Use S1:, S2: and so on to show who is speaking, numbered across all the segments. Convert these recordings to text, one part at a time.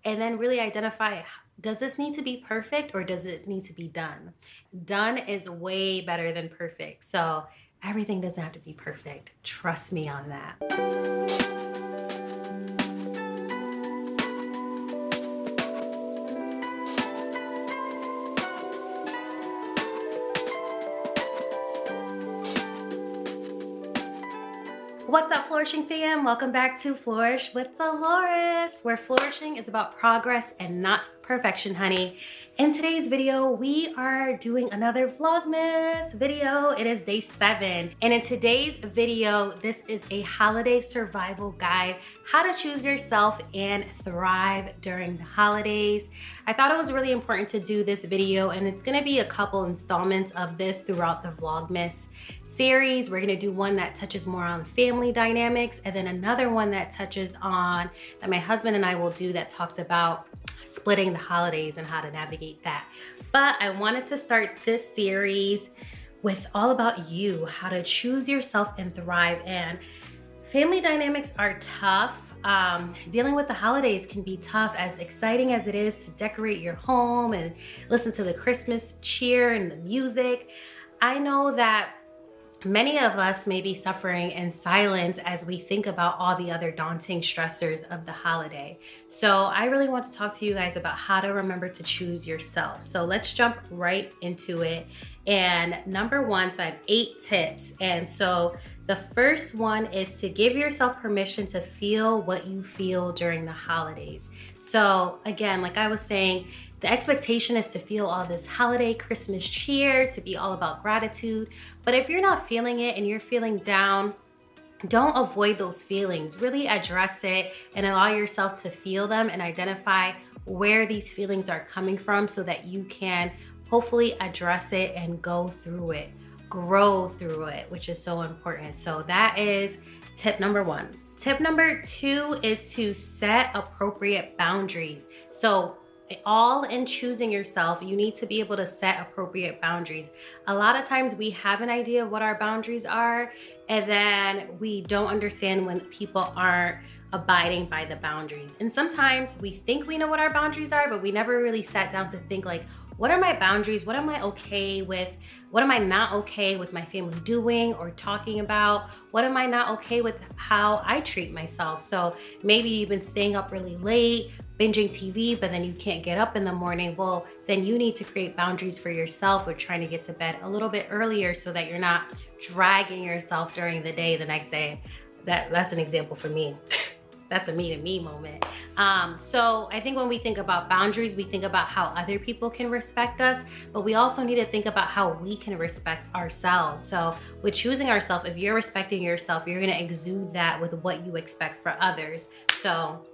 S1: and then really identify, does this need to be perfect or does it need to be done? Done is way better than perfect. So everything doesn't have to be perfect. Trust me on that. What's up, Flourishing fam? Welcome back to Flourish with Delores, where flourishing is about progress and not perfection, honey. In today's video, we are doing another Vlogmas video. It is day 7. And in today's video, this is a holiday survival guide, how to choose yourself and thrive during the holidays. I thought it was really important to do this video, and it's gonna be a couple installments of this throughout the Vlogmas series. We're gonna do one that touches more on family dynamics, and then another one that touches on, that my husband and I will do, that talks about splitting the holidays and how to navigate that. But I wanted to start this series with all about you, how to choose yourself and thrive. And family dynamics are tough. Dealing with the holidays can be tough, as exciting as it is to decorate your home and listen to the Christmas cheer and the music. I know that many of us may be suffering in silence as we think about all the other daunting stressors of the holiday. So I really want to talk to you guys about how to remember to choose yourself. So let's jump right into it. And number one, so I have 8 tips. And so the first one is to give yourself permission to feel what you feel during the holidays. So again, like I was saying, the expectation is to feel all this holiday Christmas cheer, to be all about gratitude. But if you're not feeling it and you're feeling down, don't avoid those feelings. Really address it and allow yourself to feel them and identify where these feelings are coming from, so that you can hopefully address it and go through it, grow through it, which is so important. So that is tip number 1. Tip number 2 is to set appropriate boundaries. So all in choosing yourself, you need to be able to set appropriate boundaries. A lot of times we have an idea of what our boundaries are, and then we don't understand when people aren't abiding by the boundaries. And sometimes we think we know what our boundaries are, but we never really sat down to think, like, what are my boundaries? What am I okay with? What am I not okay with my family doing or talking about? What am I not okay with how I treat myself? So maybe you've been staying up really late, binging TV, but then you can't get up in the morning. Well, then you need to create boundaries for yourself with trying to get to bed a little bit earlier, so that you're not dragging yourself during the day the next day. That's an example for me. That's a me to me moment. So I think when we think about boundaries, we think about how other people can respect us, but we also need to think about how we can respect ourselves. So with choosing ourselves, if you're respecting yourself, you're gonna exude that with what you expect for others. So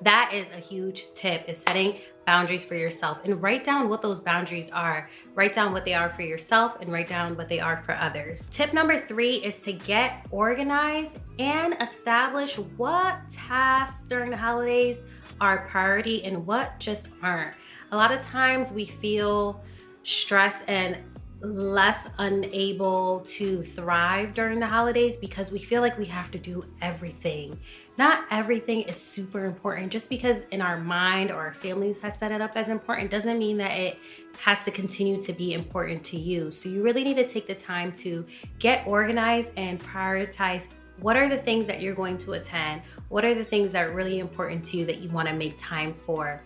S1: that is a huge tip, is setting boundaries for yourself, and write down what those boundaries are. Write down what they are for yourself and write down what they are for others. Tip number 3 is to get organized and establish what tasks during the holidays are priority and what just aren't. A lot of times we feel stressed and less unable to thrive during the holidays because we feel like we have to do everything. Not everything is super important. Just because in our mind or our families has set it up as important doesn't mean that it has to continue to be important to you. So you really need to take the time to get organized and prioritize what are the things that you're going to attend, what are the things that are really important to you that you want to make time for.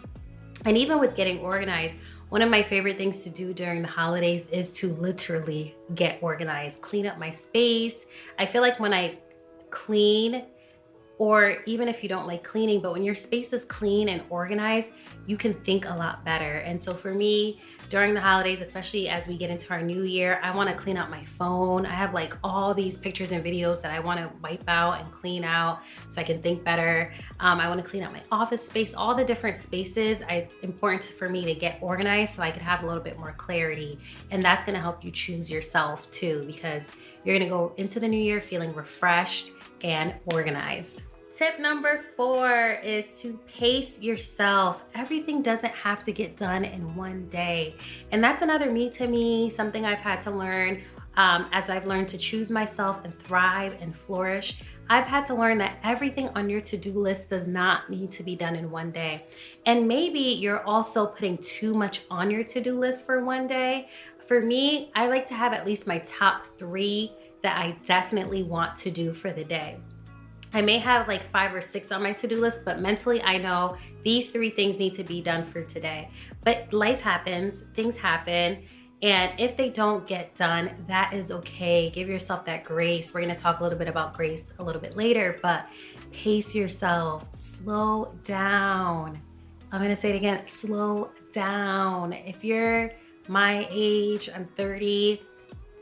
S1: And even with getting organized, one of my favorite things to do during the holidays is to literally get organized, clean up my space. I feel like when I clean, or even if you don't like cleaning, but when your space is clean and organized, you can think a lot better. And so for me, during the holidays, especially as we get into our new year, I want to clean out my phone. I have like all these pictures and videos that I want to wipe out and clean out so I can think better. I want to clean out my office space, all the different spaces. It's important for me to get organized so I can have a little bit more clarity. And that's going to help you choose yourself too, because you're going to go into the new year feeling refreshed and organized. Tip number 4 is to pace yourself. Everything doesn't have to get done in one day. And that's another me to me, something I've had to learn as I've learned to choose myself and thrive and flourish. I've had to learn that everything on your to-do list does not need to be done in one day. And maybe you're also putting too much on your to-do list for one day. For me, I like to have at least my top 3 that I definitely want to do for the day. I may have like 5 or 6 on my to-do list, but mentally I know these 3 things need to be done for today. But life happens, things happen, and if they don't get done, that is okay. Give yourself that grace. We're gonna talk a little bit about grace a little bit later, but pace yourself, slow down. I'm gonna say it again, slow down. If you're my age, I'm 30,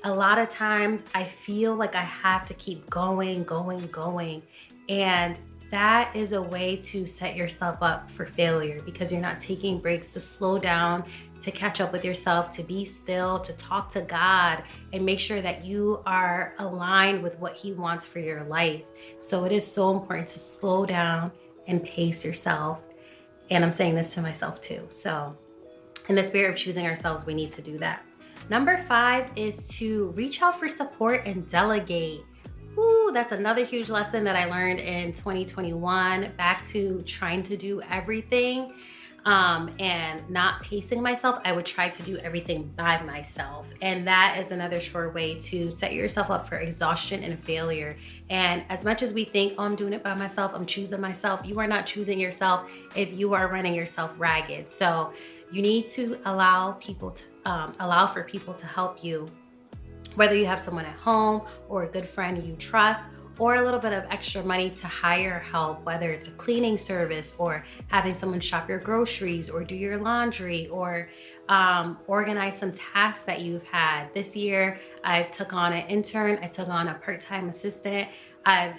S1: a lot of times I feel like I have to keep going. And that is a way to set yourself up for failure because you're not taking breaks to slow down, to catch up with yourself, to be still, to talk to God, and make sure that you are aligned with what He wants for your life. So it is so important to slow down and pace yourself. And I'm saying this to myself too. So in the spirit of choosing ourselves, we need to do that. Number 5 is to reach out for support and delegate. Ooh, that's another huge lesson that I learned in 2021, back to trying to do everything and not pacing myself. I would try to do everything by myself. And that is another sure way to set yourself up for exhaustion and failure. And as much as we think, oh, I'm doing it by myself, I'm choosing myself, you are not choosing yourself if you are running yourself ragged. So you need to allow for people to help you, whether you have someone at home or a good friend you trust, or a little bit of extra money to hire help, whether it's a cleaning service or having someone shop your groceries or do your laundry or organize some tasks that you've had. This year, I took on an intern, I took on a part-time assistant, I've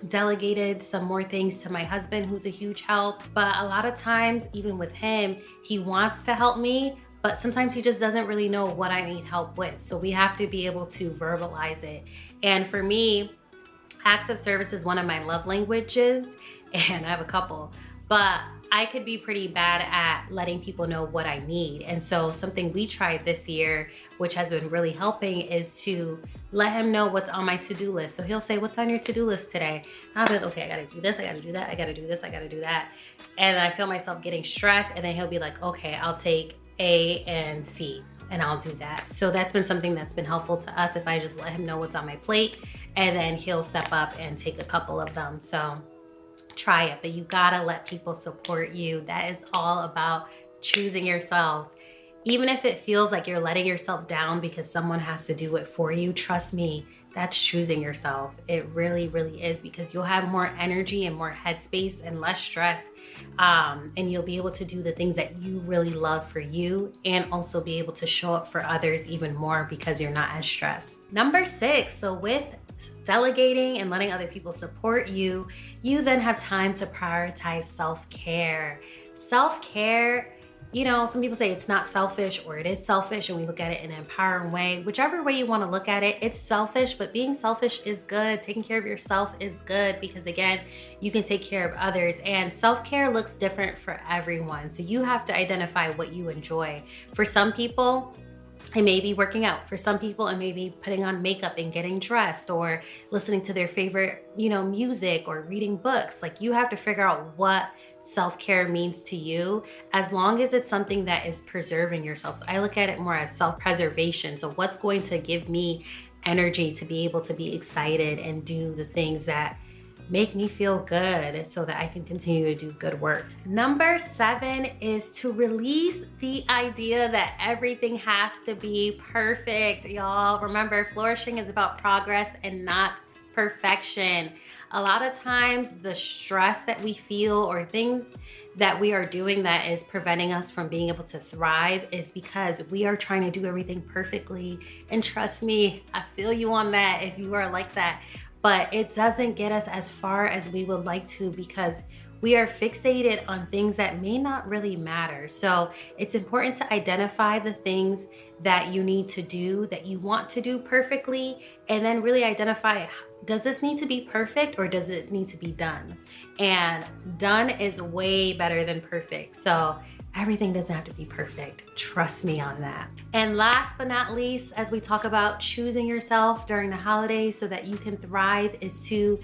S1: delegated some more things to my husband, who's a huge help. But a lot of times, even with him, he wants to help me, but sometimes he just doesn't really know what I need help with. So we have to be able to verbalize it. And for me, acts of service is one of my love languages, and I have a couple, but I could be pretty bad at letting people know what I need. And so something we tried this year, which has been really helping, is to let him know what's on my to-do list. So he'll say, what's on your to-do list today? And I'll be like, okay, I gotta do this, I gotta do that, I gotta do this, I gotta do that. And I feel myself getting stressed, and then he'll be like, okay, I'll take A and C, and I'll do that. So that's been something that's been helpful to us, if I just let him know what's on my plate, and then he'll step up and take a couple of them. So try it, but you gotta let people support you. That is all about choosing yourself. Even if it feels like you're letting yourself down because someone has to do it for you, trust me, that's choosing yourself. It really, really is, because you'll have more energy and more headspace and less stress. And you'll be able to do the things that you really love for you, and also be able to show up for others even more because you're not as stressed. Number 6, so with delegating and letting other people support you, you then have time to prioritize self-care. Self-care, you know, some people say it's not selfish, or it is selfish, and we look at it in an empowering way. Whichever way you want to look at it, it's selfish, but being selfish is good. Taking care of yourself is good, because again, you can take care of others, and self-care looks different for everyone. So you have to identify what you enjoy. For some people, it may be working out. For some people, it may be putting on makeup and getting dressed, or listening to their favorite, music, or reading books. Like, you have to figure out what self-care means to you, as long as it's something that is preserving yourself. So I look at it more as self-preservation. So what's going to give me energy to be able to be excited and do the things that make me feel good, so that I can continue to do good work. Number 7 is to release the idea that everything has to be perfect, y'all. Remember, flourishing is about progress and not perfection. A lot of times the stress that we feel, or things that we are doing that is preventing us from being able to thrive, is because we are trying to do everything perfectly. And trust me, I feel you on that if you are like that. But it doesn't get us as far as we would like to, because we are fixated on things that may not really matter. So it's important to identify the things that you need to do, that you want to do perfectly, and then really identify, does this need to be perfect, or does it need to be done? And done is way better than perfect. So everything doesn't have to be perfect. Trust me on that. And last but not least, as we talk about choosing yourself during the holidays so that you can thrive, is to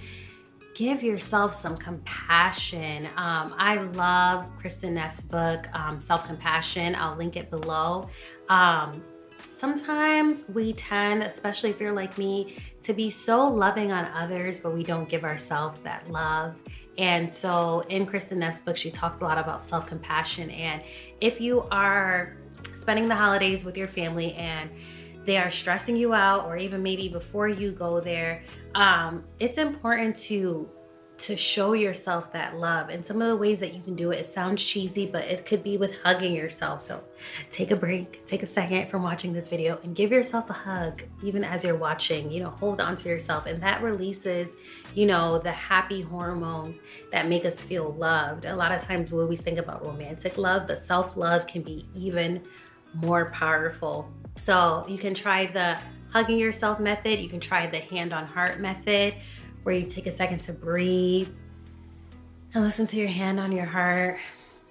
S1: give yourself some compassion. I love Kristen Neff's book, Self-Compassion. I'll link it below. Sometimes we tend, especially if you're like me, to be so loving on others, but we don't give ourselves that love. And so in Kristen Neff's book, she talks a lot about self-compassion. And if you are spending the holidays with your family and they are stressing you out, or even maybe before you go there, it's important to show yourself that love. And some of the ways that you can do it, it sounds cheesy, but it could be with hugging yourself. So take a break, take a second from watching this video and give yourself a hug, even as you're watching. You know, hold on to yourself, and that releases, you know, the happy hormones that make us feel loved. A lot of times we always think about romantic love, but self-love can be even more powerful. So you can try the hugging yourself method. You can try the hand on heart method, where you take a second to breathe and listen to your hand on your heart.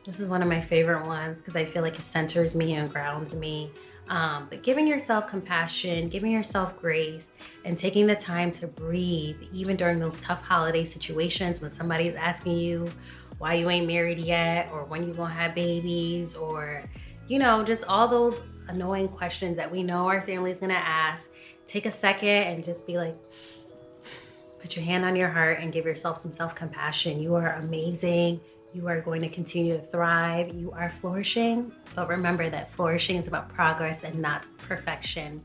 S1: This is one of my favorite ones because I feel like it centers me and grounds me. But giving yourself compassion, giving yourself grace, and taking the time to breathe, even during those tough holiday situations when somebody's asking you why you ain't married yet, or when you gonna have babies, or, you know, just all those annoying questions that we know our family's gonna ask. Take a second and just be like, put your hand on your heart and give yourself some self-compassion. You are amazing. You are going to continue to thrive. You are flourishing. But remember that flourishing is about progress and not perfection.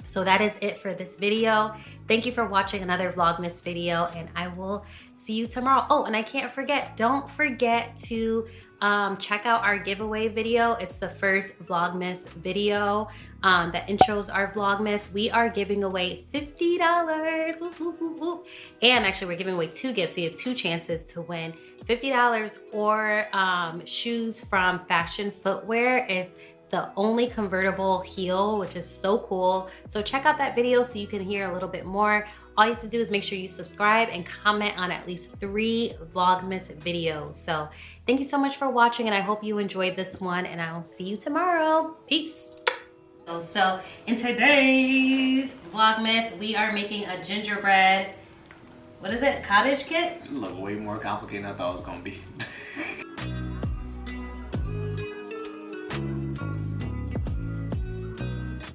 S1: So that is it for this video. Thank you for watching another Vlogmas video, and I will see you tomorrow. Oh, and I can't forget, don't forget to check out our giveaway video. It's the first Vlogmas video that intros our Vlogmas. We are giving away $50. Whoop, whoop, whoop, whoop. And actually, we're giving away 2 gifts, so you have 2 chances to win $50 or shoes from Fashion Footwear. It's the only convertible heel, which is so cool. So check out that video so you can hear a little bit more. All you have to do is make sure you subscribe and comment on at least 3 Vlogmas videos. So thank you so much for watching, and I hope you enjoyed this one, and I'll see you tomorrow. Peace. So in today's Vlogmas, we are making a gingerbread, what is it, cottage kit?
S2: It looked way more complicated than I thought it was gonna be.